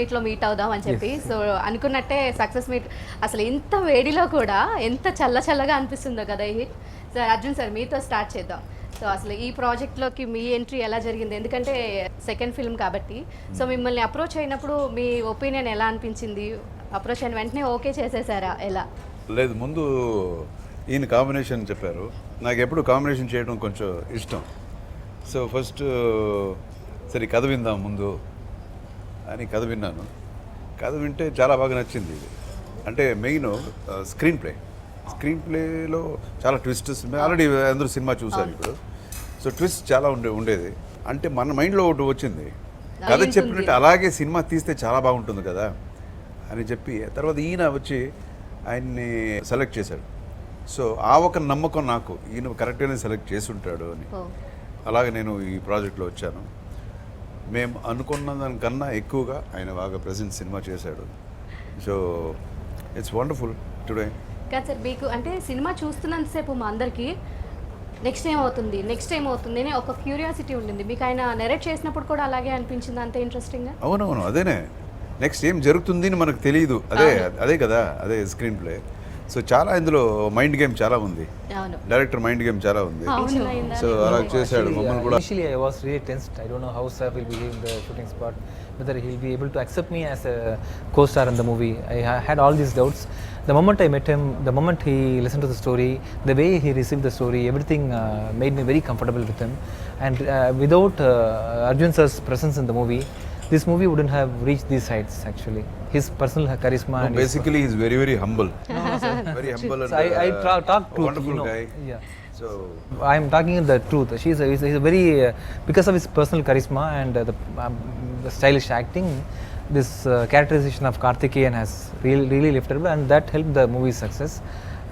మీట్లో మీట్ అవుదాం అని చెప్పి సో అనుకున్నట్టే సక్సెస్ మీట్ అసలు ఇంత వేడిలో కూడా ఎంత చల్లగా అనిపిస్తుందో కదా ఈ హిట్. సార్ అర్జున్ సార్ మీతో స్టార్ట్ చేద్దాం. సో అసలు ఈ ప్రాజెక్ట్లోకి మీ ఎంట్రీ ఎలా జరిగింది? ఎందుకంటే సెకండ్ ఫిల్మ్ కాబట్టి సో మిమ్మల్ని అప్రోచ్ అయినప్పుడు మీ ఒపీనియన్ ఎలా అనిపించింది? అప్రోచ్ అయిన వెంటనే ఓకే చేసేసారా ఎలా? లేదు, ముందు ఈయన కాంబినేషన్ చెప్పారు. నాకు ఎప్పుడు కాంబినేషన్ చేయడం కొంచెం ఇష్టం. సో ఫస్ట్ సరే కథ విందాం ముందు అని కథ విన్నాను. కథ వింటే చాలా బాగా నచ్చింది. ఇది అంటే మెయిన్ స్క్రీన్ ప్లేలో చాలా ట్విస్ట్స్ ఆల్రెడీ అందరూ సినిమా చూశారు ఇప్పుడు. సో ట్విస్ట్ చాలా ఉండేది. అంటే మన మైండ్లో ఒకటి వచ్చింది, కథ చెప్పినట్టు అలాగే సినిమా తీస్తే చాలా బాగుంటుంది కదా అని చెప్పి తర్వాత ఈయన వచ్చి ఆయన్ని సెలెక్ట్ చేశాడు. సో ఆ ఒక నమ్మకం నాకు, ఈయన కరెక్ట్గానే సెలెక్ట్ చేసి ఉంటాడు అని. అలాగే నేను ఈ ప్రాజెక్ట్లో వచ్చాను. మేము అనుకున్న దానికన్నా ఎక్కువగా ఆయన బాగా ప్రెజెంట్ సినిమా చేశాడు. So it's wonderful today. కాదు సార్, మీకు అంటే సినిమా చూస్తున్నంతసేపు మా అందరికీ నెక్స్ట్ ఏమవుతుంది అని ఒక క్యూరియాసిటీ ఉండింది. మీకు ఆయన నెరేట్ చేసినప్పుడు కూడా అలాగే అనిపించింది? అంత ఇంట్రెస్టింగ్గా? అవునవును, అదేనే. నెక్స్ట్ ఏం జరుగుతుంది అని మనకు తెలియదు. అదే కదా, అదే స్క్రీన్ ప్లే. సో చాలా ఇందులో మైండ్ గేమ్ చాలా ఉంది, డైరెక్టర్ మైండ్ గేమ్ చాలా ఉంది. సో అలా చేశాడు మమ్మల్ని కూడా. Initially I was really tensed. I don't know how sir will behave in the shooting spot, whether he'll be able to accept me as a co-star in the movie. I had all these doubts. The moment I met him, the moment he listened to the story, the way he received the story, everything made me very comfortable with him. And without Arjun sir's presence in the movie, this movie wouldn't have reached these heights actually. His personal charisma. No, basically he's very humble. Very humble and so I talk truth, wonderful guy. Yeah. So I'm talking the truth. He's a very because of his personal charisma and the stylish acting, this characterization of Karthikeyan has really lifted up, and that helped the movie's success.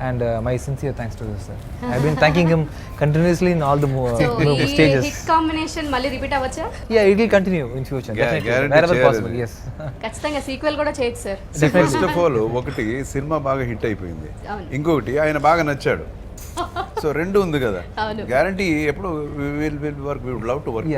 And my sincere thanks to this sir. I've been thanking him continuously in all the stages. Hit combination మళ్ళీ repeat అవ్వచ్చా? Yeah, it will continue in future. Definitely, wherever possible. Yes. ఖచ్చితంగా sequel కూడా చేయొచ్చు sir. First of all ఒకటి cinema బాగా hit అయిపోయింది, ఇంకొకటి ఆయన బాగా నచ్చాడు. సో రెండు ఉంది కదా, గ్యారంటీ ఎప్పుడు would love to work.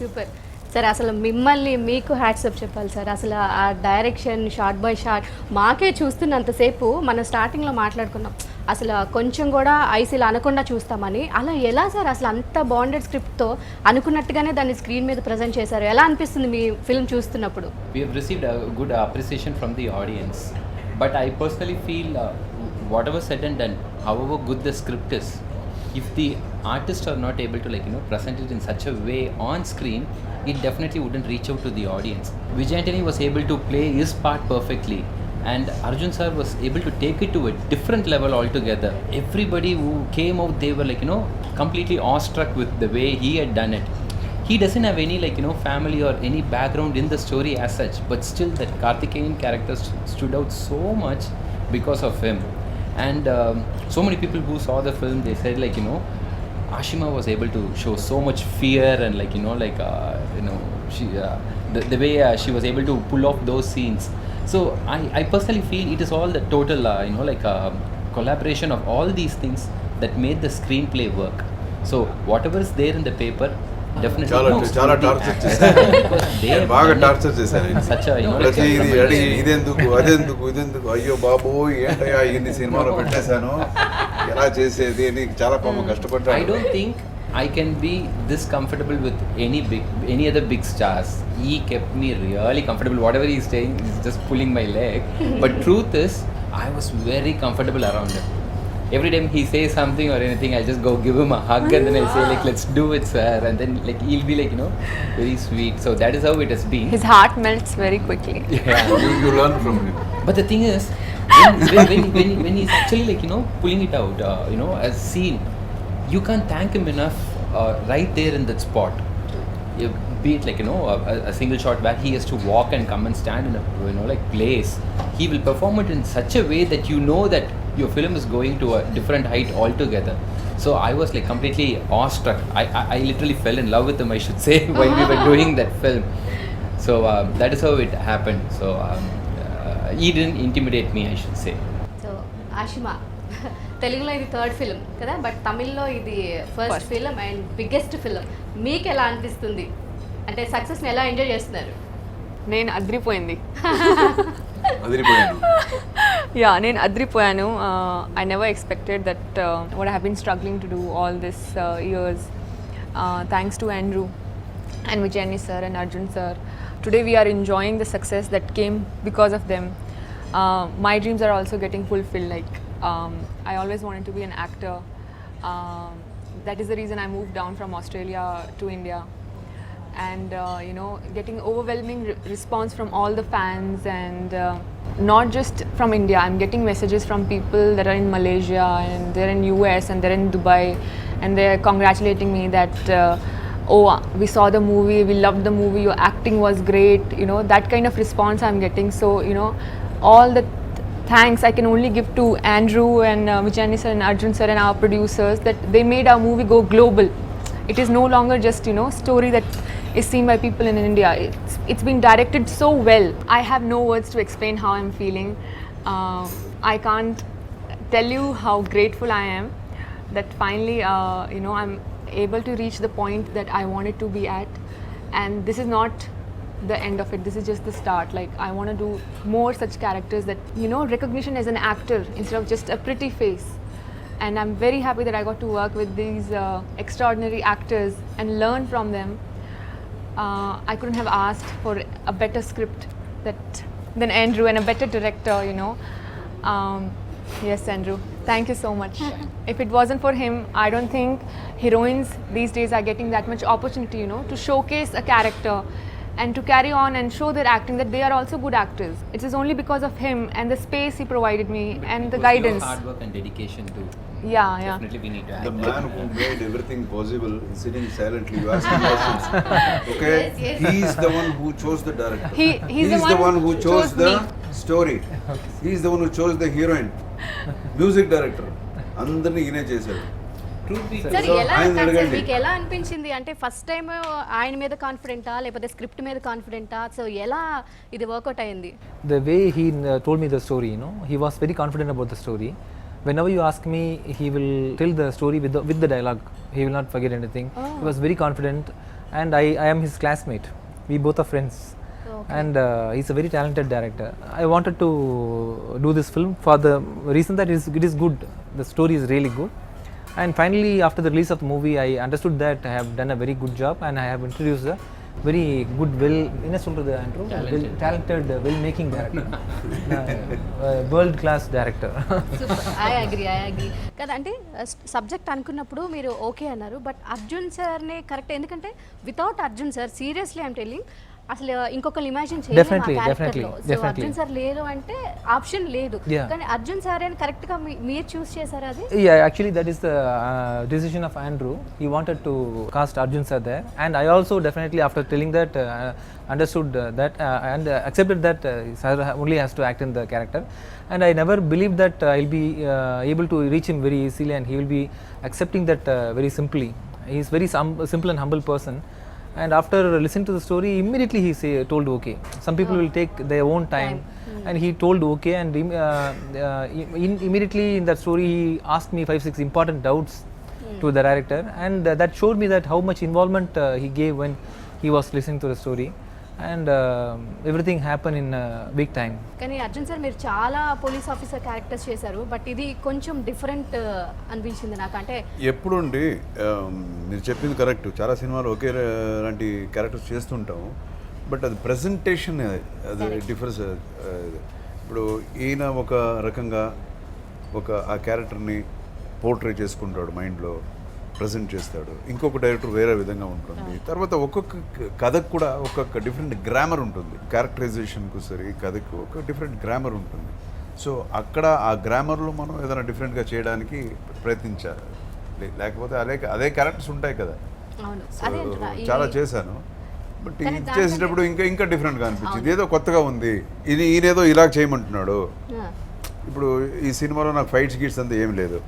Super sir. అసలు మిమ్మల్ని మీకు హ్యాట్సప్ చెప్పాలి సార్. అసలు ఆ డైరెక్షన్ షార్ట్ బై షార్ట్ మాకే చూస్తున్నంతసేపు మనం స్టార్టింగ్లో మాట్లాడుకున్నాం అసలు కొంచెం కూడా ఐసీలు అనకుండా చూస్తామని. అలా ఎలా సార్ అసలు అంత బాండెడ్ స్క్రిప్ట్తో అనుకున్నట్టుగానే దాన్ని స్క్రీన్ మీద ప్రజెంట్ చేశారు? ఎలా అనిపిస్తుంది మీ ఫిల్మ్ చూస్తున్నప్పుడు? We have received a good appreciation from the audience, but I personally feel whatever said and done, however good the script is, if the artists are not able to present it in such a way on screen, it definitely wouldn't reach out to the audience. Vijay Antony was able to play his part perfectly, and Arjun sir was able to take it to a different level altogether. Everybody who came out, they were completely awestruck with the way he had done it. He doesn't have any family or any background in the story as such, but still that Karthikeyan character stood out so much because of him. And so many people who saw the film, they said Ashima was able to show so much fear and she the way she was able to pull off those scenes. So I personally feel it is all the total collaboration of all these things that made the screenplay work. So whatever is there in the paper, definitely చాలా torture చేశారు, బాగా torture చేశారు. ఇదెందుకు అదెందుకు అయ్యో బాబు ఏంటయ్యా ఇన్ని సినిమాలో పెట్టేశాను, ఎలా చేసేది అని చాలా పాపం కష్టపడ్డారు. I don't think I can be this comfortable with any other big stars. He kept me really comfortable. Whatever he's saying is just pulling my leg. But truth is, I was very comfortable around him. Every time he says something or anything, I'll just go give him a hug and then I'll say let's do it sir, and then he'll be very sweet. So that is how it has been. His heart melts very quickly. Yeah. you learn from him. But the thing is, when he's actually pulling it out, as scene, you can't thank him enough right there in that spot. Be it a single shot where he has to walk and come and stand in a place, he will perform it in such a way that that your film is going to a different height altogether. So I was completely awestruck. I literally fell in love with him, I should say, while we were doing that film. So that is how it happened. So he didn't intimidate me, I should say. So Ashima, తెలుగులో ఇది third film కదా, but తమిళ్లో ఇది first film and biggest film. మీకు ఎలా అనిపిస్తుంది? అంటే సక్సెస్ని ఎలా ఎంజాయ్ చేస్తున్నారు? నేను అద్రిపోయింది. అదిరిపోయాను. Yeah, నేను అద్రిపోయాను. I never expected that what I have been struggling to do all this years. Thanks to Andrew and Vijay sir and Arjun sir. Today we are enjoying the success that came because of them. My dreams are also getting fulfilled. Like I always wanted to be an actor. That is the reason I moved down from Australia to India. And you know, getting overwhelming response from all the fans, and not just from India. I'm getting messages from people that are in Malaysia and they're in US and they're in Dubai, and they're congratulating me that oh, we saw the movie, we loved the movie, your acting was great. You know, that kind of response I'm getting. So you know, all the thanks I can only give to Andrew and Vijay sir and Arjun sir and our producers, that they made our movie go global. It is no longer just, you know, story that is seen by people in India. It's been directed so well. I have no words to explain how I'm feeling. I can't tell you how grateful I am that finally, you know, I'm able to reach the point that I wanted to be at. And this is not the end of it. This is just the start. Like, I want to do more such characters that, you know, recognition as an actor instead of just a pretty face. And I'm very happy that I got to work with these extraordinary actors and learn from them. I couldn't have asked for a better script than Andrew, and a better director, you know. Yes, Andrew, thank you so much. If it wasn't for him, I don't think heroines these days are getting that much opportunity, you know, to showcase a character and to carry on and show their acting that they are also good actors. It is only because of him and the space he provided me and the It was guidance. your hard work and dedication too. Yeah. Definitely we need to The act. man who made everything possible is sitting silently. You ask him questions. Okay? Yes. He's the one who chose the director. He's the one who chose the me. story. He's the one who chose the heroine. Music director. అందరినీ ఈయనే చేశాడు. Sir So, ఎలా ఆయన కాదు sir, అడగండి. మీకు ఎలా అనిపించింది అంటే ఫస్ట్ టైం ఆయన మీద కాన్ఫిడెంటా లేకపోతే స్క్రిప్ట్ మీద కాన్ఫిడెంటా? సో ఎలా ఇది వర్కౌట్ అయింది? The way he told me the story, you know, he was very confident about the story. Whenever you ask me, he will tell the story with the dialogue. He will not forget anything. He was very confident, and I am his classmate. We both are friends. Okay. And he's a very talented director. I wanted to do this film for the reason that it is good. The story is really good. And finally, after the release of the movie, I understood that I have done a very good job, and I have introduced a very good, talented, well-making director, world-class director. I agree కదా. అంటే subject అనుకున్నప్పుడు మీరు okay అన్నారు, but Arjun సార్నే correct. ఎందుకంటే without Arjun sir, seriously I'm telling, అసలు ఇంకొకరు imagine Definitely. Arjun sir లేరు అంటే ఆప్షన్ లేదు. Yeah. కానీ అర్జున్ సార్ అని కరెక్ట్ గా మీరు చూస్ చేశారు అది? Yeah, actually that is the decision of Andrew. He wanted to cast Arjun sir there, and I also definitely, after telling that, understood that and accepted that sir only has to act in the character, and I never believed that I'll be able to reach him very easily, and he will be accepting that very simply. He is very simple and humble person. And after listening to the story, immediately he told okay. Some people will take their own time. And he told okay, and immediately in that story he asked me 5-6 important doubts to the director, and that showed me that how much involvement he gave when he was listening to the story, and everything happened in a big time. కానీ Arjun sir మీరు చాలా police officer characters చేశారు, but ఇది కొంచెం different అనిపించింది నాకు. అంటే ఎప్పుడుండి మీరు చెప్పింది కరెక్ట్. చాలా సినిమాలు ఒకే లాంటి క్యారెక్టర్స్ చేస్తుంటాము, బట్ అది ప్రజెంటేషన్ అది డిఫరెన్స్. ఇప్పుడు ఈయన ఒక రకంగా ఆ క్యారెక్టర్ని పోర్ట్రే చేసుకుంటాడు, మైండ్లో ప్రజెంట్ చేస్తాడు. ఇంకొక డైరెక్టర్ వేరే విధంగా ఉంటుంది. తర్వాత ఒక్కొక్క కథకు కూడా ఒక్కొక్క డిఫరెంట్ గ్రామర్ ఉంటుంది. క్యారెక్టరైజేషన్కు సరే కథకు ఒక డిఫరెంట్ గ్రామర్ ఉంటుంది. సో అక్కడ ఆ గ్రామర్లో మనం ఏదైనా డిఫరెంట్గా చేయడానికి ప్రయత్నించాలి. లేకపోతే అదే క్యారెక్టర్స్ ఉంటాయి కదా. సో చాలా చేశాను, బట్ ఇది చేసేటప్పుడు ఇంకా డిఫరెంట్గా అనిపించింది. ఏదో కొత్తగా ఉంది, ఈయనేదో ఇలా చేయమంటున్నాడు. ఇప్పుడు ఈ సినిమాలో నాకు ఫైట్స్ గీట్స్ అంతా ఏం లేదు.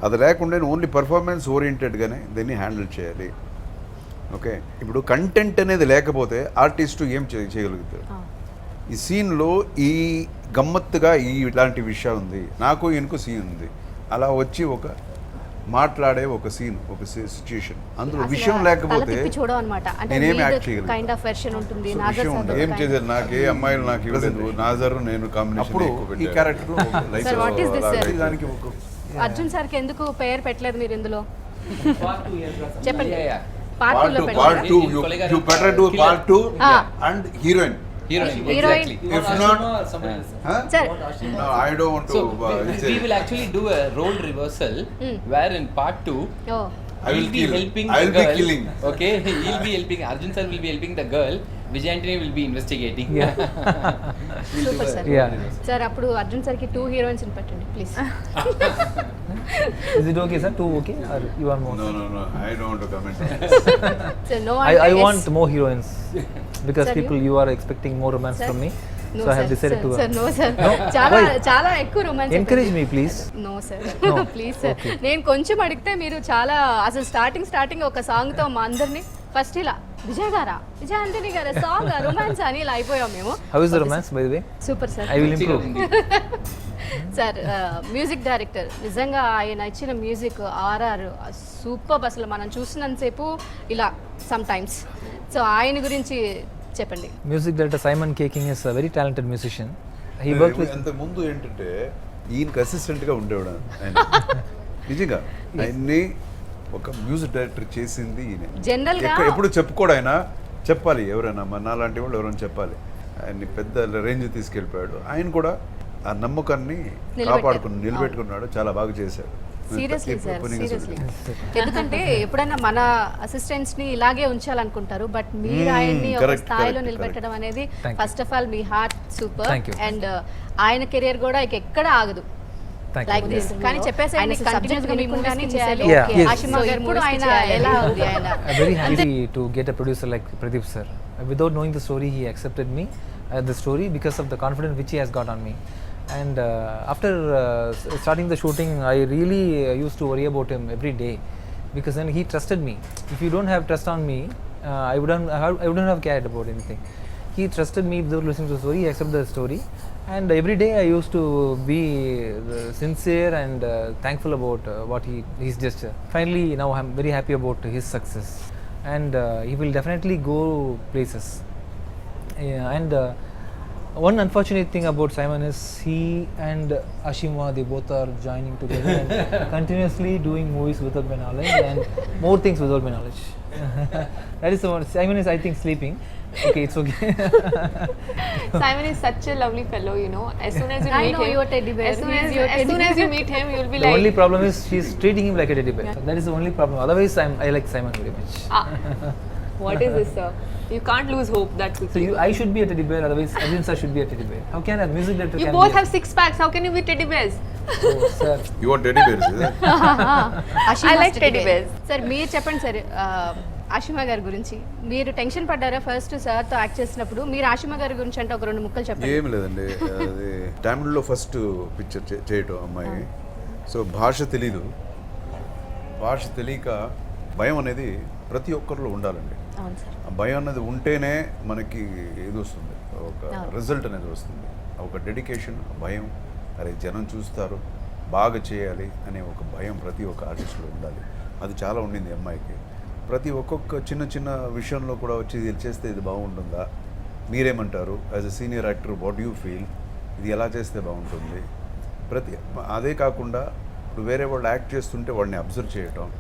అది లేకుండా ఓన్లీ పర్ఫార్మెన్స్ ఓరియంటెడ్గానే దీన్ని హ్యాండిల్ చేయాలి. ఓకే, ఇప్పుడు కంటెంట్ అనేది లేకపోతే ఆర్టిస్టు ఏం చేయగలుగుతారు? ఈ సీన్లో ఈ గమ్మత్తుగా ఇలాంటి విషయం ఉంది, నాకు ఈయనకు సీన్ ఉంది, అలా వచ్చి ఒక మాట్లాడే ఒక సీన్, ఒక సిచ్యుయేషన్, అందులో అసలు విషయం తల లేకపోతే తిప్పి చూడమన్నమాట. అంటే నేనేం యాక్ట్ చేయగలను? కైండ్ ఆఫ్ వెర్షన్ ఉంటుంది. సో నాజర్ విషయం సార్ ఉంది. ఏం చేసేది, నాకు ఏ అమ్మాయిలు నాకు ఇవ్వలేదు, నాజరు నేను కాంబినేషన్ అప్పుడు ఈ character Sir, what is this, sir? దానికి ఒక అర్జున్ సార్కి ఎందుకు పేరు పెట్టలేదు మీరు ఇందులో? చెప్పండి. Yeah, yeah. పార్ట్ 2 లో part పెట్టారు. 2 you better do part 2 and heroine. Heroine, Heroine. exactly. If not, Sir, no, I don't want to. So we will actually do a role reversal where in part 2 oh, I will he'll be kill. helping I the will be girl. killing. Okay, he'll be helping. Arjun sir will be helping the girl. Vijay Antony will be investigating. Yeah. Super sir. Yeah. Sir అప్పుడు అర్జున్ సార్కి 2 heroines పెట్టండి please. Is it okay, sir? 2 okay? Or you want more? No, I don't want to comment on this. Sir no I want more heroines because Sir, people you are expecting more romance Sir? from me. No, So I have sir. decided to sir no sir. చాలా Why? చాలా ఎక్కువ romance. encourage me, please. No sir No. Please sir. Okay. నేను కొంచెం అడిగితే మీరు చాలా అసలు starting ఒక సాంగ్తో మా అందరినీ ఫస్ట్ ఇలా విజయ్ ఆంటనీ గారా సాంగ్ రొమాన్స్ అని ఇలా అయిపోయాం మేము. How is the romance, by the way? Super sir. I will improve. Sir music director నిజంగా ఆయన ఇచ్చిన మ్యూజిక్ ఆర్ఆర్ సూపర్. అసలు మనం చూసినంతసేపు ఇలా సమ్ టైమ్స్. సో ఆయన గురించి చెప్పండి. Music director Simon Kaking is a very talented musician. He worked with అంత ముందు ఏంటంటే ఈయనకి అసిస్టెంట్గా ఉండేవాడు ఆయన. నిజంగా ఆయన్ని ఒక మ్యూజిక్ డైరెక్టర్ చేసింది ఈయన. జనరల్గా ఎప్పుడు చెప్పుకోడు ఆయన, చెప్పాలి ఎవరైనా, మన నాలాంటి వాళ్ళు ఎవరైనా చెప్పాలి. ఆయన్ని పెద్ద రేంజ్ తీసుకెళ్ళిపోయాడు. ఆయన కూడా ఆ నమ్మకాన్ని నిలబెట్టుకున్నాడు, చాలా బాగా చేశాడు. Seriously sir, seriously. ఎందుకంటే ఎప్పుడైనా మన అసిస్టెంట్స్ ని ఇలాగే ఉంచాలనుకుంటారు, బట్ మీరు ఆయన్ని ఒక correct, స్థాయిలో correct, నిలబెట్టడం అనేది Thank you. First of all me heart super. Thank you. And ఆయన కెరియర్ కూడా ఇక ఎక్కడ ఆగదు thank లైక్ you. దిస్. కానీ చెప్పేసి ఆయన కంటిన్యూస్ గా మీ ముందుగానే చేయాలి. Yeah, yes. ఆశిమా గారు ఇప్పుడు ఆయన ఎలా ఉంది ఆయన? I'm very happy to get a producer like Pradeep sir. Without knowing the story, he accepted me the story because of the confidence which he has got on me. And after starting the shooting, I really used to worry about him every day because then he trusted me. If you don't have trust on me, I wouldn't have cared about anything. He trusted me without listening to the story. He accepted the story, and every day I used to be sincere and thankful about what his gesture. Finally, now I'm very happy about his success, and he will definitely go places. Yeah, and one unfortunate thing about Simon is he and Ashima, they both are joining together and continuously doing movies without my knowledge and more things without my knowledge. That is the one. Simon is, I think, sleeping. Okay, it's okay. Simon is such a lovely fellow, you know. As soon as you I meet know him, your teddy bear. as soon He is as, your as teddy soon as bear. you meet him, you'll be The like. only problem is she's treating him like a teddy bear. That is the only problem. Otherwise, I like Simon very much. What is this, sir? You can't lose hope that quickly. So I should be a teddy bear. Otherwise, Arjun sir should be a teddy bear. How can a music director? You can both be a- have 6 packs. How can you be teddy bears? Oh, sir. You want teddy bears, is it? I like teddy bears. Sir మీరు చెప్పండి sir, ఆశిమా గారి గురించి. మీరు tension పడ్డారా first సార్తో act చేసినప్పుడు? మీరు ఆశిమా గారి గురించి అంటే ఒక 2 ముక్కలు చెప్పండి. ఏం లేదండి, అది తమిళ్లో ఫస్ట్ పిక్చర్ చేయటం అమ్మాయి. సో భాష తెలీదు, భాష తెలియక భయం అనేది ప్రతి ఒక్కరిలో ఉండాలండి. అవును సార్. ఆ భయం అనేది ఉంటేనే మనకి ఇది వస్తుంది, ఒక అవును. రిజల్ట్ అనేది వస్తుంది. ఒక డెడికేషన్, భయం, అరే జనం చూస్తారు, బాగా చేయాలి అనే ఒక భయం ప్రతి ఒక్క ఆర్టిస్ట్లో ఉండాలి. అది చాలా ఉండింది అమ్మాయికి. ప్రతి ఒక్కొక్క చిన్న చిన్న విషయంలో కూడా వచ్చి ఇది చేస్తే ఇది బాగుంటుందా, మీరేమంటారు as a senior actor, what you feel, ఇది ఎలా చేస్తే బాగుంటుంది, అదే కాకుండా ఇప్పుడు వేరే వాళ్ళు యాక్ట్ చేస్తుంటే వాడిని అబ్జర్వ్ చేయటం.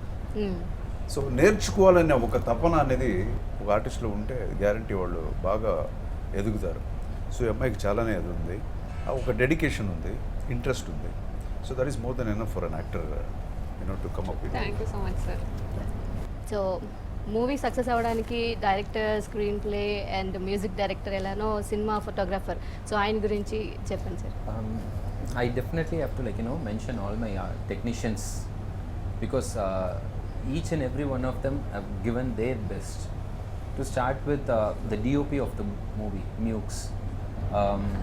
సో నేర్చుకోవాలనే ఒక తపన అనేది ఒక ఆర్టిస్ట్లో ఉంటే గ్యారంటీ వాళ్ళు బాగా ఎదుగుతారు. సో ఈ అమ్మాయికి చాలానే అది ఉంది, ఒక డెడికేషన్ ఉంది, ఇంట్రెస్ట్ ఉంది. So that is more than enough for an actor to come up with. Thank you so much, sir. So movie success అవ్వడానికి director, screenplay and music director ఎలానో సినిమా ఫోటోగ్రాఫర్. సో ఆయన గురించి చెప్పండి sir. I definitely have to mention all my technicians because each and every one of them have given their best. To start with the DOP of the movie, Mukes.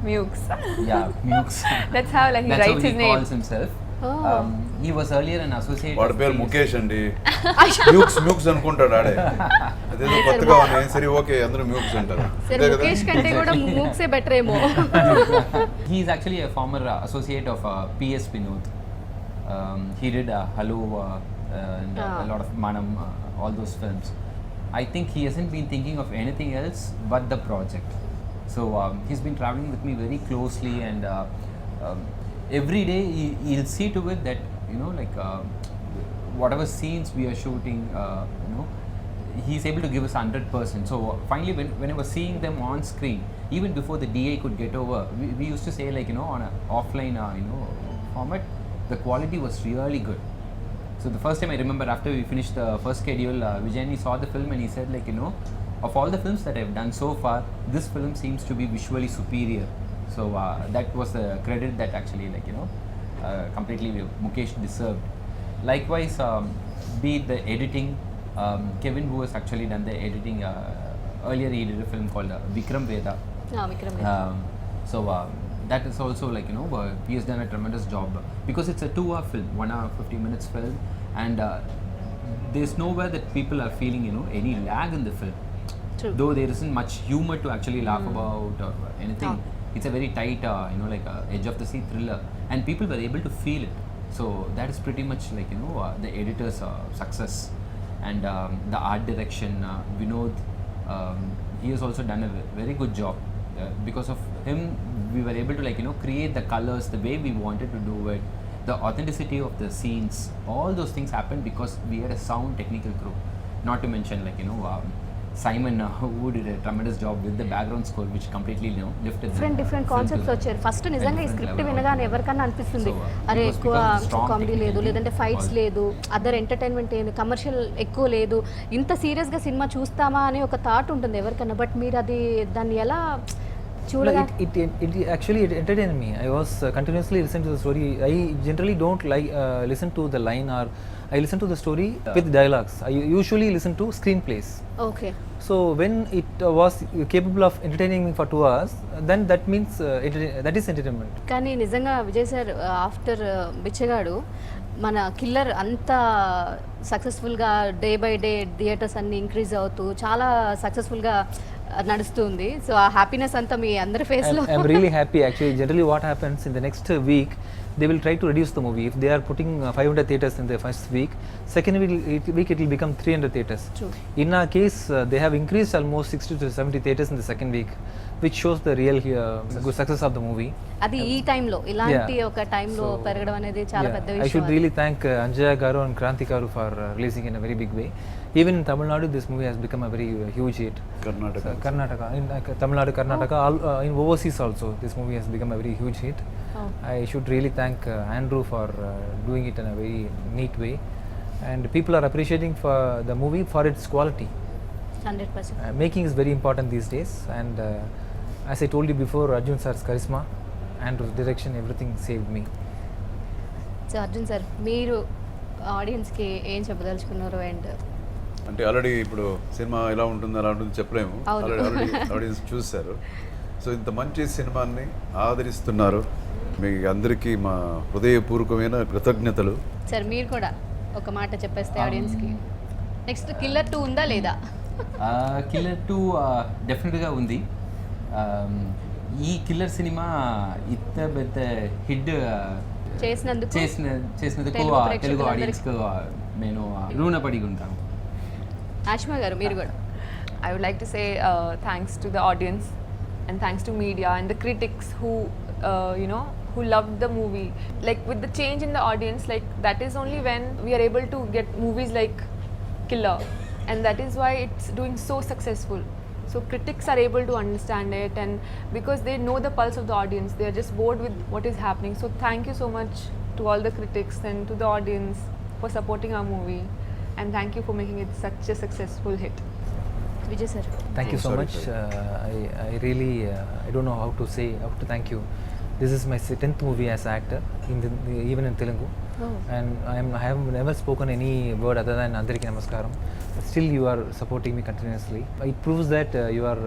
Mukes. Yeah, Mukes. That's how he That's writes how his he name. calls himself. Oh. He was earlier an associate. వాడి of పేరు PS. Mukesh అండి. మ్యూక్స్ అనుకుంటాడు ఆడే, అదేదో కొత్తగా ఉన్నాయి. సరే okay, అందరూ మ్యూక్స్ అంటారు. సార్ ముఖేష్ కంటే కూడా మూక్సే బెటర్ ఏమో. He is actually a former associate of PS Vinod. He did Hello and a lot of Manam, all those films. I think he hasn't been thinking of anything else but the project. So he's been traveling with me very closely, and every day he'll see to it that, you know, like whatever scenes we are shooting, you know, he's able to give us 100%. So finally, when I was seeing them on screen, even before the DA could get over, we used to say, like, you know, on an offline you know, format, the quality was really good. So the first time I remember, after we finished the first schedule, Vijayani saw the film and he said, like, you know, of all the films that I've done so far, this film seems to be visually superior. So that was the credit that actually, like, you know, completely Mukesh deserved. Likewise, be it the editing, Kevin, who has actually done the editing, earlier he did a film called Vikram Veda. Vikram So that is also, like, you know, he has done a tremendous job, because it's a 2-hour film, 1 hour 50 minutes film, and there's nowhere that people are feeling, you know, any lag in the film. True. Though there isn't much humor to actually laugh about or anything. It's a very tight, you know, like edge of the seat thriller, and people were able to feel it. So that is pretty much, like, you know, the editor's success. And the art direction, Vinod, he has also done a very good job. Because of him, we were able to, like, you know, create the colors the way we wanted to do it, the authenticity of the scenes. All those things happened because we had a sound technical crew. Not to mention, like, you know, Simon, who did a tremendous job with the background score, which completely, you know, lifted different film concepts to వచ్చారు. First నిజంగా ఈ different script level. వినగానే ఎవరికన్నా అనిపిస్తుంది, So, అరే it was ఎక్కువ because of the strong comedy లేదు, technical లేదంటే team ఫైట్స్ involved. లేదు, అదర్ ఎంటర్టైన్మెంట్ ఏంది, కమర్షియల్ ఎక్కువ లేదు, ఇంత సీరియస్గా సినిమా చూస్తామా అనే ఒక థాట్ ఉంటుంది ఎవరికన్నా. బట్ మీరు అది దాన్ని ఎలా చూడగా It actually it entertained me. I was continuously listening to the story. I generally don't like listen to the line, or I listen to the story with dialogues. I usually listen to screenplays. Okay. So when it was capable of entertaining me for 2 hours, then that means that is entertainment. కానీ నిజంగా Vijay sir after బిచ్చగాడు మన killer అంత సక్సెస్ఫుల్గా day by day theatres అన్ని increase అవుతూ చాలా సక్సెస్ఫుల్గా నడుస్తుంది. సో ఆ హ్యాపీనెస్ అంతా మీ అందరి ఫేస్లో. I'm really happy actually. Generally what happens in the next week, they will try to reduce the movie. If they are putting 500 theaters in the first week, second week it will become 300 theaters. True. In our case, they have increased almost 60 to 70 theaters in the second week, which shows the real good success of the movie. అది ఈ టైంలో ఇలాంటి Yeah. ఒక టైంలో So, పెరగడం అనేది చాలా పెద్ద I విషయం. should really thank Anjaya Garu and Kranti Garu for releasing in a very big way. Even in Tamil Nadu, this movie has become a very huge hit. Karnataka. Karnataka, in Tamil Nadu, Karnataka, all, in overseas also, this movie has become a very huge hit. Oh. I should really thank Andrew for doing it in a very neat way, and people are appreciating for the movie for its quality. 100%. Making is very important these days, and as I told you before, Arjun sir's charisma, Andrew's direction, everything saved me. So Arjun sir, మీరు ఆడియన్స్కి ఏం చెప్పదలుచుకున్నారు? And అంటే already ఇప్పుడు cinema ఎలా ఉంటుంది అలా ఉంటుంది చెప్పలేము. అవును. ఆల్రెడీ ఆడియన్స్ చూస్తారు. సో ఇంత మంచి సినిమాని ఆదరిస్తున్నారు. మీ అందరికీ మా హృదయపూర్వకమైన కృతజ్ఞతలు. సార్ మీరు కూడా ఒక మాట చెప్పేస్తే ఆడియన్స్కి. నెక్స్ట్ కిల్లర్ 2 ఉందా లేదా? కిల్లర్ 2 డెఫినెట్గా ఉంది. ఈ కిల్లర్ సినిమా ఇంత పెద్ద హిట్ చేసినందుకు చేసినందుకు తెలుగు తెలుగు ప్రేక్షకులందరికీ. ఆడియన్స్కి నేను రుణపడి ఉంటాను. ఆష్మా గారు మీరు కూడా. I would like to say thanks to the audience, and thanks to media and the critics who you know, who loved the movie. Like with the change in the audience, like that is only when we are able to get movies like Killer, and that is why it's doing so successful. So critics are able to understand it, and because they know the pulse of the audience, they are just bored with what is happening. So thank you so much to all the critics and to the audience for supporting our movie, and thank you for making it such a successful hit. Vijay sir. Thank you so Sorry, much. sir. I really I don't know how to thank you. This is my 10th movie as an actor, even in Telugu. Oh. And I have never spoken any word other than Andariki Namaskaram. But still you are supporting me continuously. It proves that you are